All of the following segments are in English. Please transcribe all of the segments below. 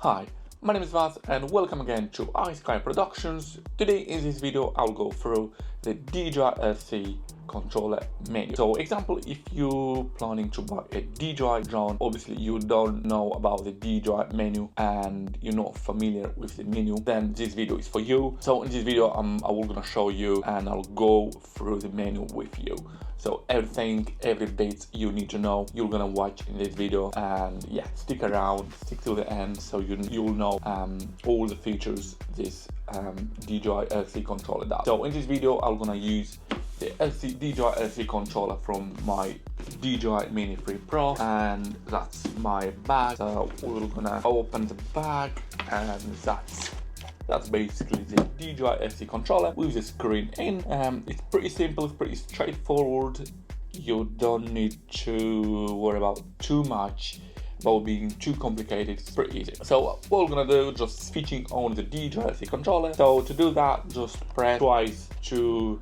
Hi, my name is Vaz and welcome again to iSky Productions. Today in this video I'll go through the DJI Controller Menu. So example, if you're planning to buy a DJI drone, obviously you don't know about the DJI menu and you're not familiar with the menu, then this video is for you. So in this video I will gonna show you and I'll go through the menu with you. So every bit you need to know, you're gonna watch in this video, and yeah, stick around, stick to the end, so you'll know all the features this DJI LC controller does. So in this video, I'm gonna use the DJI LC controller from my DJI Mini 3 Pro, and that's my bag. So we're gonna open the bag, and that's basically the DJI LC controller with the screen in. It's pretty simple, it's pretty straightforward. You don't need to worry about too much about being too complicated. It's pretty easy. So what we're gonna do, just switching on the DJI LC controller. So to do that, just press twice to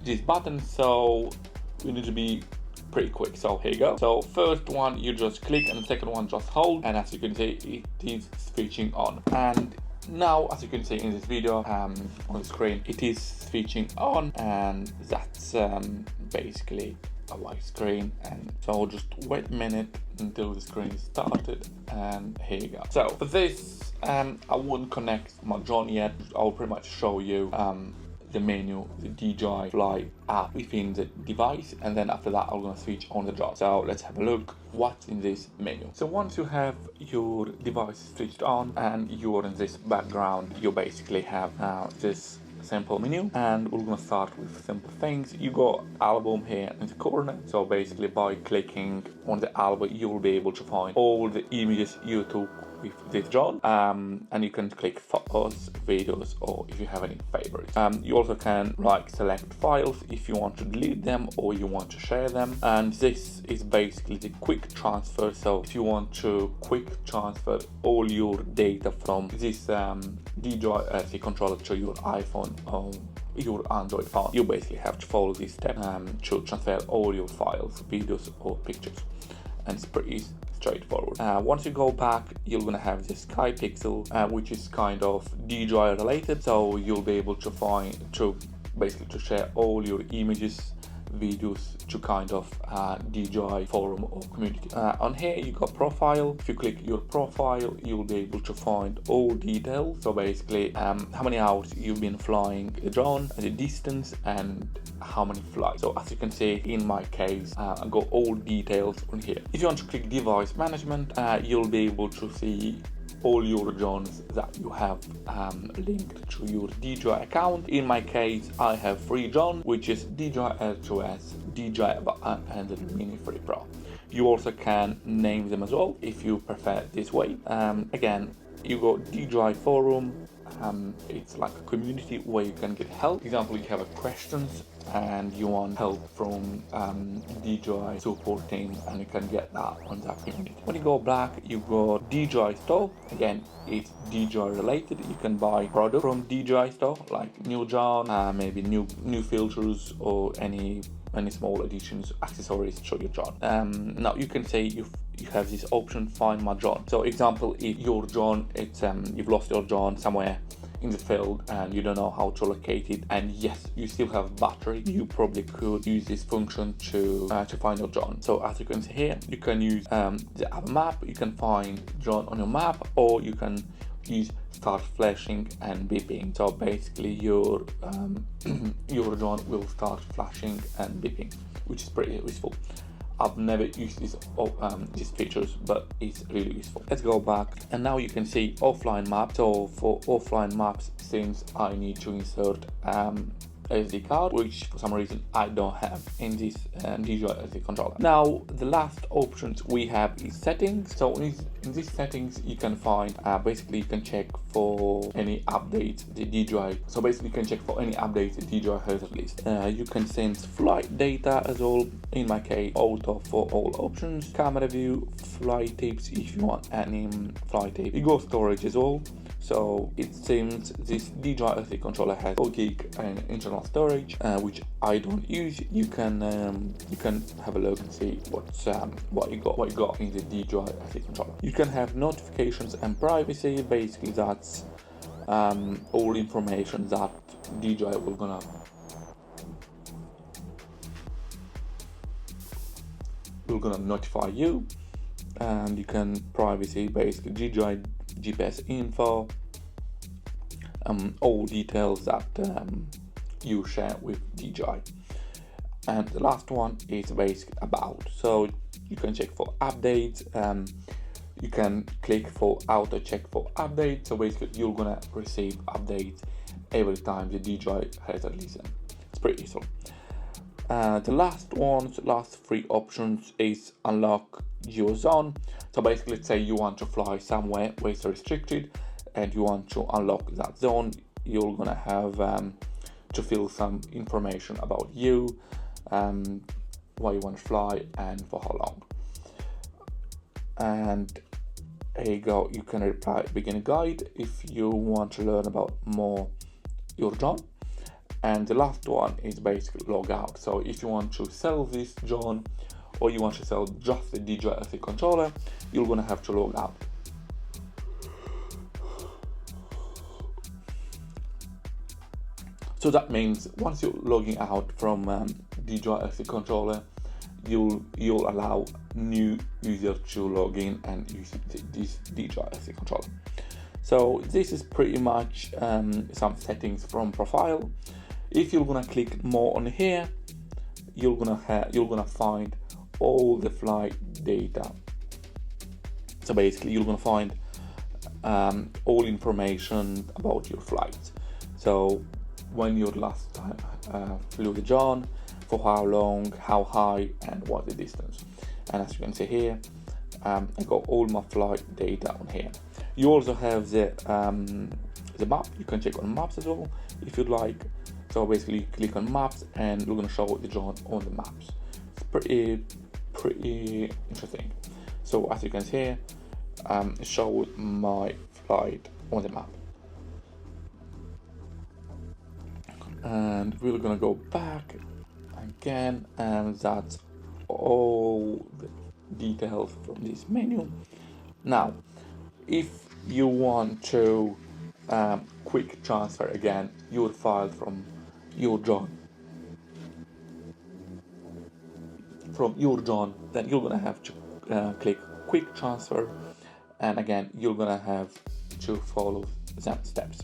this button. So you need to be pretty quick. So here you go. So first one you just click, and the second one just hold, and as you can see, it is switching on. And now, as you can see in this video on the screen, it is switching on, and that's basically a white screen. And so just wait a minute until the screen is started, and here you go. So for this, I won't connect my drone yet. I'll pretty much show you the menu, the DJI Fly app within the device, and then after that I'm gonna switch on the drone. So let's have a look what's in this menu. So once you have your device switched on and you're in this background, you basically have this simple menu, and we're gonna start with simple things. You got album here in the corner, so basically by clicking on the album you'll be able to find all the images you took with this drone, and you can click photos, videos, or if you have any favorites. You also can select files if you want to delete them or you want to share them, and this is basically the quick transfer. So if you want to quick transfer all your data from this DJI LC controller to your iPhone or your Android phone, you basically have to follow this step to transfer all your files, videos or pictures, and it's pretty straightforward. Once you go back, you're gonna have the Sky Pixel, which is kind of DJI related, so you'll be able to basically share all your images, videos to kind of DJI forum or community. On here you got profile. If you click your profile, you'll be able to find all details. So basically how many hours you've been flying the drone, the distance, and how many flights. So as you can see in my case, I got all details on here. If you want to click device management, you'll be able to see all your drones that you have linked to your DJI account. In my case, I have 3 drones, which is DJI L2S, DJI and the Mini 3 Pro. You also can name them as well if you prefer this way. Again, you got DJI forum. It's like a community where you can get help. For example, you have a questions and you want help from DJI support team, and you can get that on that community. When you go back, you go DJI store. Again, it's DJI related. You can buy product from DJI store, like new drone, maybe new filters, or any small additions, accessories to your drone. Now you can say you have this option, find my drone. So example, if your drone, it's you've lost your drone somewhere in the field and you don't know how to locate it, and yes, you still have battery, you probably could use this function to find your drone. So as you can see here, you can use the app map. You can find drone on your map, or you can use start flashing and beeping. So basically your drone will start flashing and beeping, which is pretty useful. I've never used these features, but it's really useful. Let's go back, and now you can see offline map. So for offline maps, since I need to insert SD card, which for some reason I don't have in this DJI LC controller. Now the last options we have is settings. So in these settings you can find basically you can check for any updates the DJI. So basically you can check for any updates the DJI has released. You can sense flight data as well. In my case, auto for all options. Camera view, flight tips if you want any flight tips. You go storage as well. So it seems this DJI controller has 4 gig and internal storage, which I don't use. You can have a look and see what you got in the DJI controller. You can have notifications and privacy. Basically, that's all information that DJI will gonna notify you, and you can privacy basically DJI GPS info, all details that you share with DJI. And the last one is basically about, so you can check for updates, you can click for auto check for updates, so basically you're gonna receive updates every time the DJI has a release. It's pretty useful. The last 3 options is unlock your zone. So basically, let's say you want to fly somewhere where it's restricted and you want to unlock that zone. You're gonna have to fill some information about you, where you want to fly and for how long. And here you go, you can reply beginner guide if you want to learn about more your drone. And the last one is basically log out. So if you want to sell this drone or you want to sell just the DJI controller, you're gonna have to log out. So that means once you're logging out from DJI controller, you'll allow new users to log in and use this DJI controller. So this is pretty much some settings from profile. If you're gonna click more on here, you're gonna find all the flight data. So basically, you're gonna find all information about your flights. So when your last time flew the drone, for how long, how high, and what the distance. And as you can see here, I got all my flight data on here. You also have the map. You can check on maps as well if you'd like. So basically, click on maps, and we're gonna show the drone on the maps. It's pretty interesting. So as you can see here, it showed my flight on the map. And we're gonna go back again, and that's all the details from this menu. Now, if you want to quick transfer again your file from your drone, then you're gonna have to click quick transfer, and again you're gonna have to follow some steps.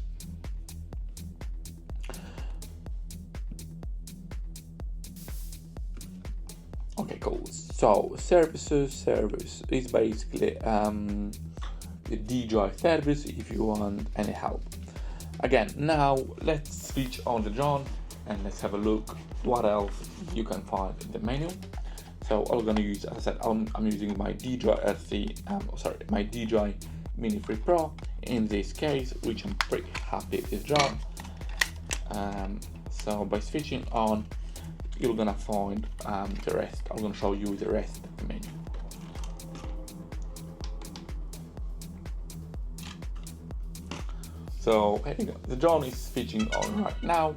Okay, cool. So service is basically the DJI service if you want any help. Again, now let's switch on the drone and let's have a look what else you can find in the menu. So I'm gonna use, as I said, I'm using my DJI my DJI Mini 3 Pro in this case, which I'm pretty happy with this drone. So by switching on, you're gonna find the rest. I'm gonna show you the rest of the menu. So here you go. The drone is switching on right now,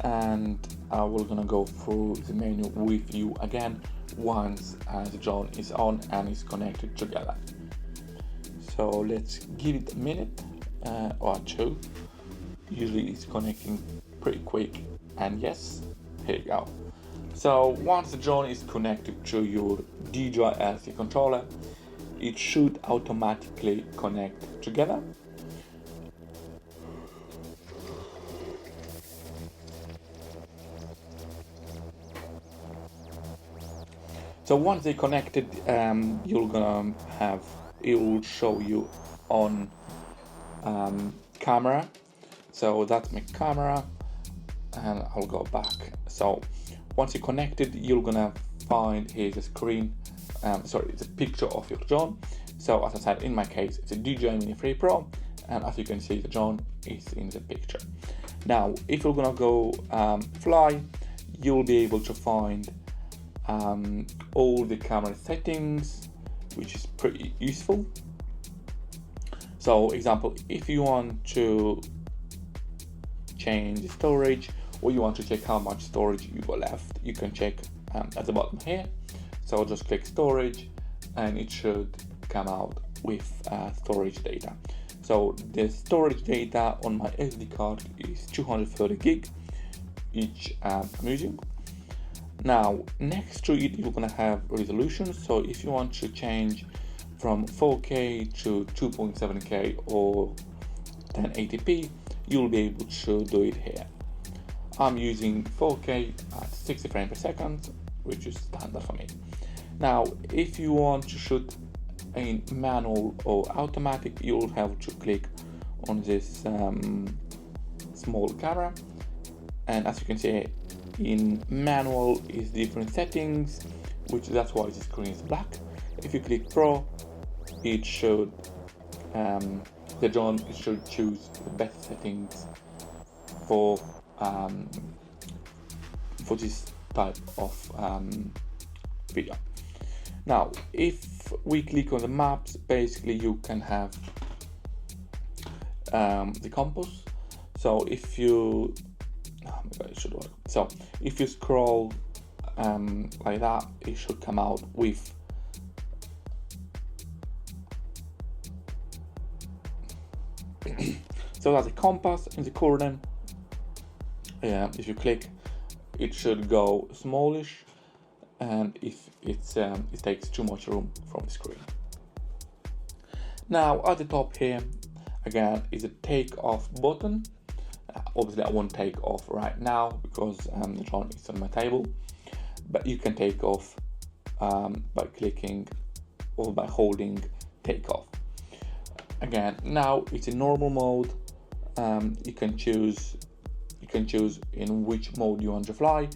and we're gonna go through the menu with you again once the drone is on and is connected together. So let's give it a minute or two. Usually it's connecting pretty quick, and yes, here you go. So once the drone is connected to your DJI controller, it should automatically connect together. So once they connected, you're gonna have, it will show you on camera. So that's my camera, and I'll go back. So once you're connected, you're gonna find here's a screen, it's a picture of your drone. So as I said, in my case, it's a DJI Mini 3 Pro, and as you can see, the drone is in the picture. Now, if you're gonna go fly, you'll be able to find all the camera settings, which is pretty useful. So example, if you want to change the storage, or you want to check how much storage you got left, you can check at the bottom here. So just click storage and it should come out with storage data. So the storage data on my SD card is 230 gig, which I'm using. Now next to it you're gonna have resolution. So if you want to change from 4K to 2.7K or 1080p, you'll be able to do it here. I'm using 4K at 60 frames per second, which is standard for me. Now if you want to shoot in manual or automatic, you'll have to click on this small camera, and as you can see in manual is different settings, which that's why the screen is black. If you click Pro, it should the drone should choose the best settings for this type of video. Now if we click on the maps, basically you can have the compass. So if you it should work. So if you scroll like that, it should come out with so that's a compass in the corner. If you click, it should go smallish, and if it's it takes too much room from the screen. Now at the top here again is a take off button. Obviously I won't take off right now because the drone is on my table, but you can take off by clicking or by holding take off. Again, now it's in normal mode. You can choose in which mode you want to fly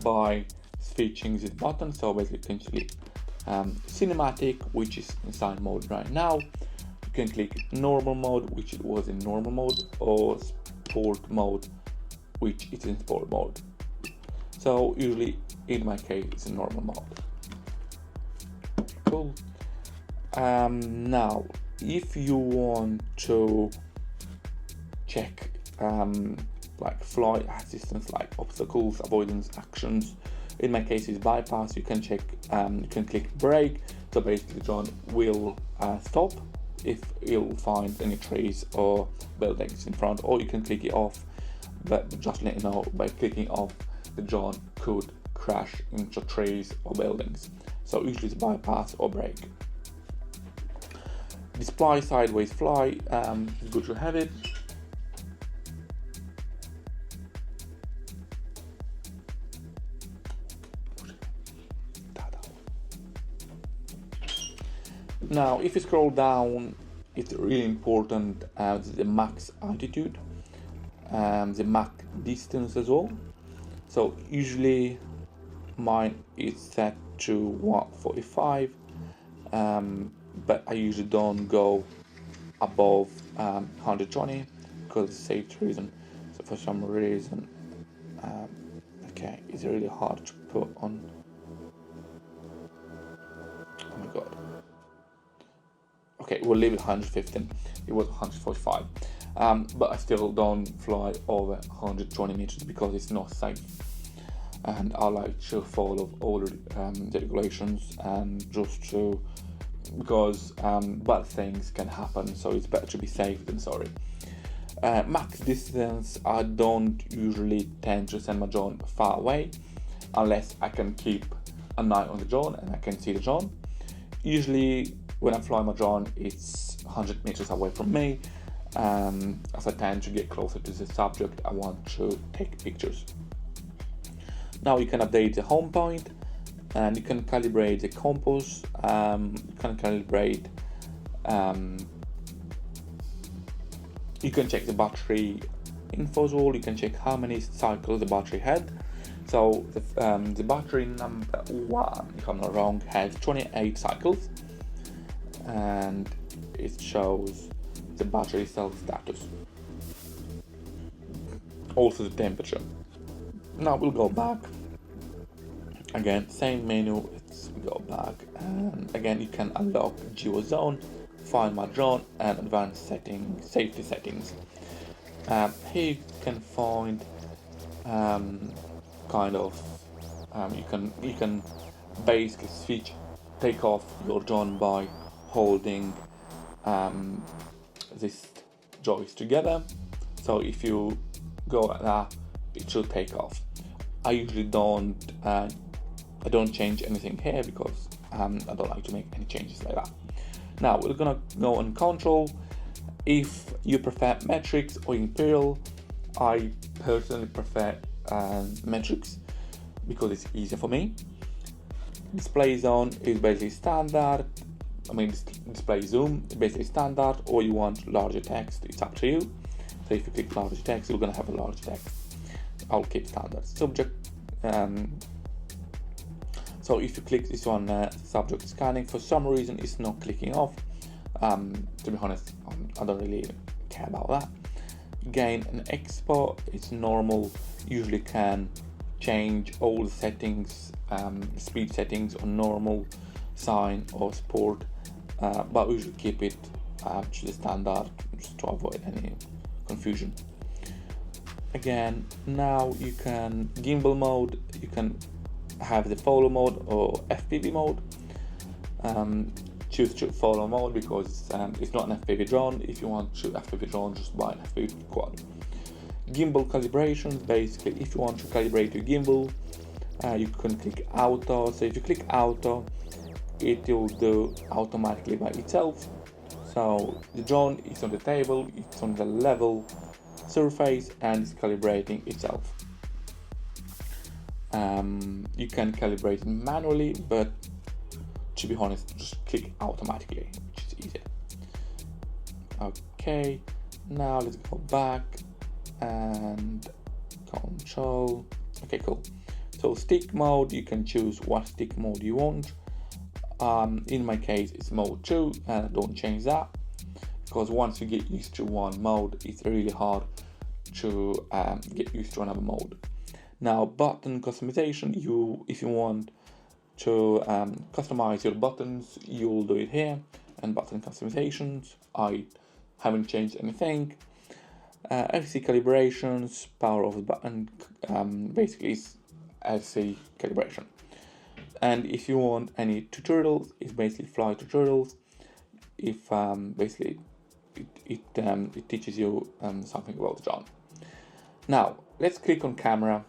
by switching this button. So basically you can click cinematic, which is in silent mode right now. You can click normal mode, which it was in normal mode, or sport mode, which is in sport mode. So usually in my case it's in normal mode. Cool. Now if you want to check like flight assistance, like obstacles, avoidance, actions, in my case is bypass, you can check you can click brake. So basically the drone will stop if you'll find any trees or buildings in front, or you can click it off, but just let you know, by clicking off the drone could crash into trees or buildings. So usually it's bypass or brake. Display sideways fly, it's good to have it. Now if you scroll down, it's really important the max altitude, the max distance as well. So usually mine is set to 145, but I usually don't go above 120 because of safety reason. So for some reason, okay, it's really hard to put on. Oh my god. Okay, we'll leave it 115. It was 145, but I still don't fly over 120 meters because it's not safe, and I like to follow all the regulations, and just to because bad things can happen, so it's better to be safe than sorry. Max distance, I don't usually tend to send my drone far away unless I can keep an eye on the drone and I can see the drone. Usually when I fly my drone, it's 100 meters away from me, as I tend to get closer to the subject I want to take pictures. Now you can update the home point, and you can calibrate the compass, you can calibrate, you can check the battery info as well, you can check how many cycles the battery had. So the battery number 1, if I'm not wrong, has 28 cycles, and it shows the battery cell status, also the temperature. Now we'll go back again, same menu, let's go back, and again you can unlock geo zone find my drone and advanced safety settings. Here you can find you can basically take off your drone by holding this joystick together. So if you go like that, it should take off. I usually don't change anything here because I don't like to make any changes like that. Now we're gonna go on control. If you prefer metrics or imperial, I personally prefer metrics because it's easier for me. Display zone is basically standard. Display zoom is basically standard, or you want larger text, it's up to you. So if you click larger text, you're gonna have a large text. I'll keep standard. Subject. So if you click this one, subject scanning, for some reason it's not clicking off. To be honest, I don't really care about that. Gain and export, it's normal. Usually can change all the settings, speed settings on normal, sign or sport, but we usually keep it to the standard just to avoid any confusion. Again, now you can gimbal mode, you can have the follow mode or FPV mode. Choose follow mode because it's not an FPV drone. If you want to shoot FPV drone, just buy an FPV quad. Gimbal calibration, basically if you want to calibrate your gimbal, you can click auto. So if you click auto, it will do automatically by itself. So the drone is on the table, it's on the level surface and it's calibrating itself. You can calibrate it manually, but to be honest, just click automatically, which is easier. Okay, now let's go back and control. Okay, cool. So stick mode, you can choose what stick mode you want. In my case, it's mode 2, and don't change that because once you get used to one mode, it's really hard to get used to another mode. Now, button customization, if you want to customize your buttons, you'll do it here. And button customizations, I haven't changed anything. LC calibrations, power of the button, basically is LC calibration. And if you want any tutorials, it's basically flight tutorials. If basically it teaches you something about the drone. Now let's click on camera.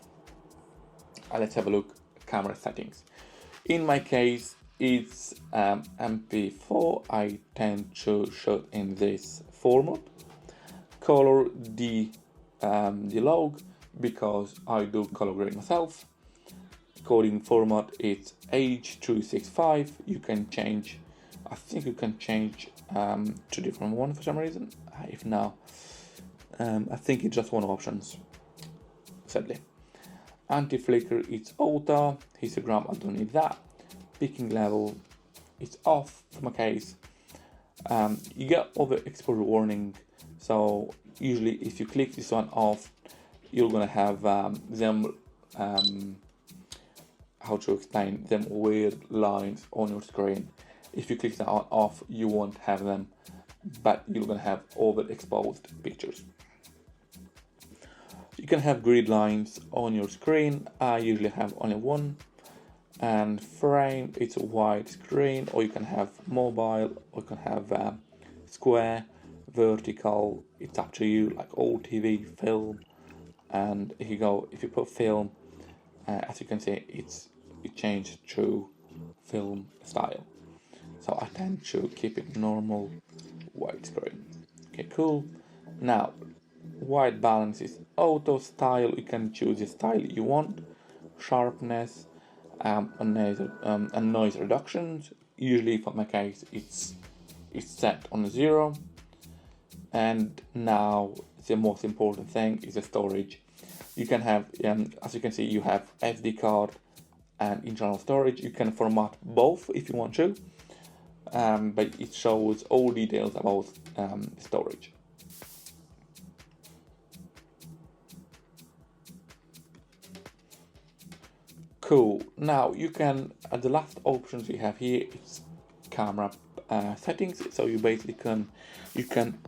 Let's have a look at camera settings. In my case, it's MP4. I tend to shoot in this format. Color the log because I do color grade myself. Coding format it's H265. You can change. I think you can change to different one for some reason. If now, I think it's just one of options. Sadly. Anti-flicker it's auto. Histogram I don't need that. Picking level it's off for my case. You get overexposure warning, so usually if you click this one off, you're gonna have them how to explain them weird lines on your screen. If you click that one off, you won't have them, but you're gonna have overexposed pictures. You can have grid lines on your screen. I usually have only one. And frame, it's a wide screen, or you can have mobile, or you can have square, vertical. It's up to you, like old TV, film. And if you put film, as you can see, it changed to film style. So I tend to keep it normal widescreen. Okay, cool. Now, white balance is auto. Style, you can choose the style you want. Sharpness and noise reductions. Usually for my case it's set on 0. And now the most important thing is the storage. You can have as you can see, you have SD card and internal storage. You can format both if you want to, but it shows all details about storage. Cool. Now you can, the last options you have here is camera settings. So you basically can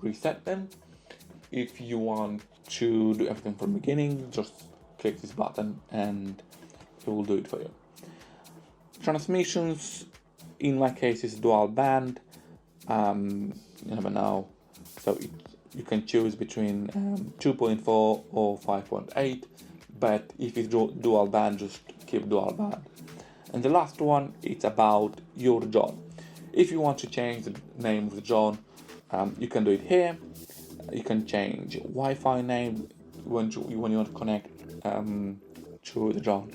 reset them. If you want to do everything from the beginning, just click this button and it will do it for you. Transmissions, in my case, is dual band. You never know, so you can choose between 2.4 or 5.8, but if it's dual band, just keep dual band. And the last one, it's about your drone. If you want to change the name of the drone, you can do it here. You can change Wi-Fi name when you want to connect to the drone.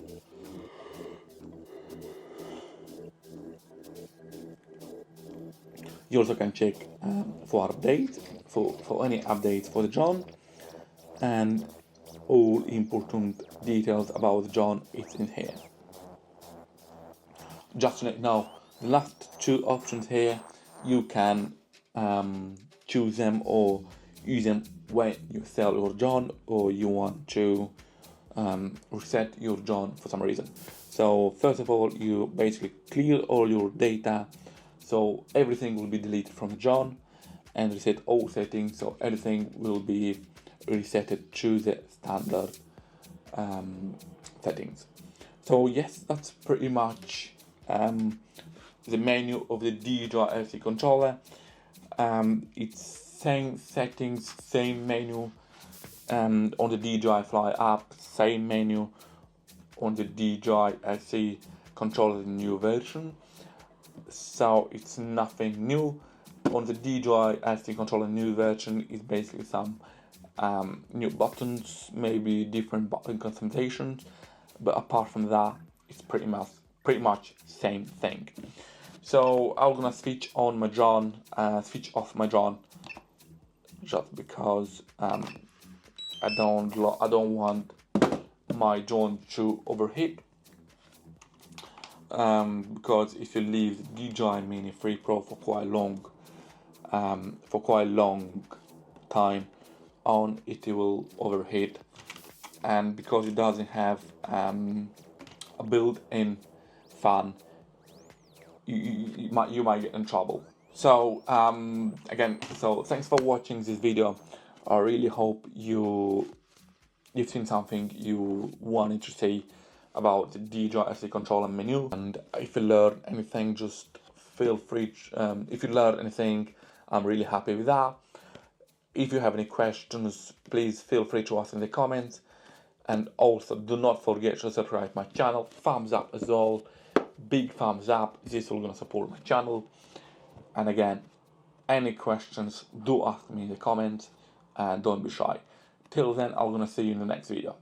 You also can check for updates, for any updates for the drone, and all important details about the drone is in here. Just to let you know, the last two options here, you can choose them or use them when you sell your drone or you want to reset your drone for some reason. So first of all, you basically clear all your data, so everything will be deleted from the drone, and reset all settings, so everything will be resetted to the standard settings. So yes, that's pretty much the menu of the DJI controller. It's same settings, same menu on the DJI Fly app, same menu on the DJI controller new version. So it's nothing new. On the DJI controller new version is basically some new buttons, maybe different button customizations, but apart from that, it's pretty much same thing. So I'm gonna switch on my drone, switch off my drone, just because I don't want my drone to overheat. Because if you leave the DJI Mini 3 Pro for quite long time on, it will overheat, and because it doesn't have a built-in fan, you might get in trouble. So again, so thanks for watching this video. I really hope you've seen something you wanted to see about the DJI Controller Menu, and if you learned anything, just feel free. If you learned anything, I'm really happy with that. If you have any questions, please feel free to ask in the comments, and also do not forget to subscribe to my channel. Thumbs up as well, big thumbs up. This will gonna support my channel. And again, any questions, do ask me in the comments, and don't be shy. Till then, I'm gonna see you in the next video.